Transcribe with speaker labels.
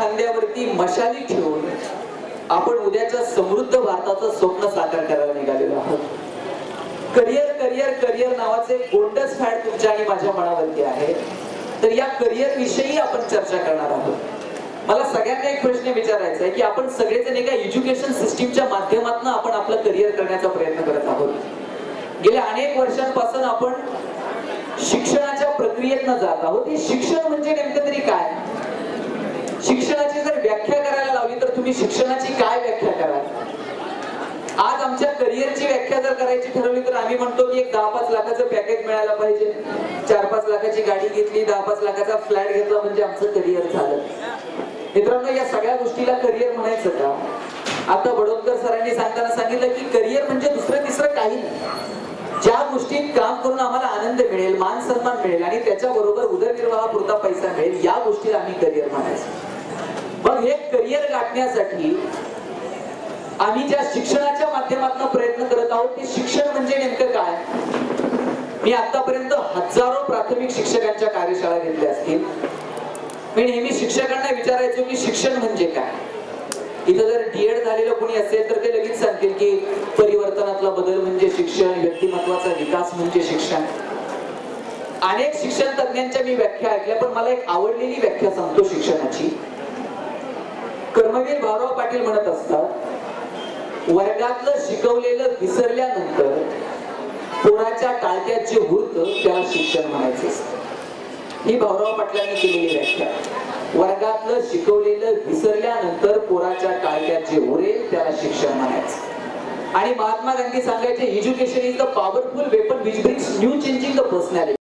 Speaker 1: खांद्यावरती मशाली ठेवून आपण उद्याच्या समृद्ध भारताचं स्वप्न साकार करायला निघालेलो आहोत. करिअर करिअर करिअर नावाचे गोंडस फॅड तुमच्या आणि माझ्या मनावरती आहे. तर या करिअर विषयी आपण चर्चा करणार आहोत. मला सगळ्यांना एक प्रश्न विचारायचा आहे की आपण सगळेजण एका एज्युकेशन सिस्टीमच्या माध्यमातून आपण आपलं करिअर करण्याचा प्रयत्न करत आहोत. गेल्या अनेक वर्षांपासून आपण शिक्षणाच्या प्रक्रियेतनं जात आहोत. हे शिक्षण म्हणजे नेमकं तरी काय? शिक्षणाची जर व्याख्या करायला लावली तर तुम्ही शिक्षणाची काय व्याख्या कराल? आज आमच्या करिअरची व्याख्या जर करायची ठरवली तर आम्ही म्हणतो की एक 10-5 लाखाचं पॅकेज मिळायला पाहिजे, 4-5 लाखाची गाडी घेतली, 10-5 लाखाचा फ्लॅट घेतला म्हणजे आमचं करिअर झालं. मित्रांनो, या सगळ्या गोष्टीला करिअर म्हणायचं का? आता बडोदकर सरांनी सांगताना सांगितलं की करिअर म्हणजे दुसरं तिसरं काही नाही. ज्या गोष्टीत काम करून आम्हाला आनंद मिळेल, मान सन्मान मिळेल आणि त्याच्याबरोबर उदरनिर्वाहापुरता पैसा मिळेल, या गोष्टीला आम्ही करिअर म्हणायचं. मग हे करिअर गाठण्यासाठी आम्ही ज्या शिक्षणाच्या माध्यमातून प्रयत्न करत आहोत ते शिक्षण म्हणजे नेमकं काय? मी आतापर्यंत हजारो प्राथमिक शिक्षकांच्या कार्यशाळा घेतल्या असतील. मी नेहमी शिक्षकांना विचारायचो की शिक्षण म्हणजे काय? इथं जर डीएड झालेलं कोणी असेल तर ते लगेच सांगतील की परिवर्तनातला बदल म्हणजे शिक्षण, व्यक्तिमत्वाचा विकास म्हणजे शिक्षण. अनेक शिक्षण तज्ञांच्या मी व्याख्या ऐकल्या, पण मला एक आवडलेली व्याख्या सांगतो शिक्षणाची. कर्मवीर भाऊराव पाटील म्हणत असतात, वर्गातलं शिकवलेलं विसरल्यानंतर पोराच्या टाळक्यात जे उरतं त्याला शिक्षण म्हणायचं असतं. ही भाऊराव पाटलांनी केलेली व्याख्या. वर्गातलं शिकवलेलं विसरल्यानंतर पोराच्या टाळक्यात जे उरेल त्याला शिक्षण म्हणायचं. आणि महात्मा गांधी सांगायचे, education is the powerful weapon which brings new changing the personality.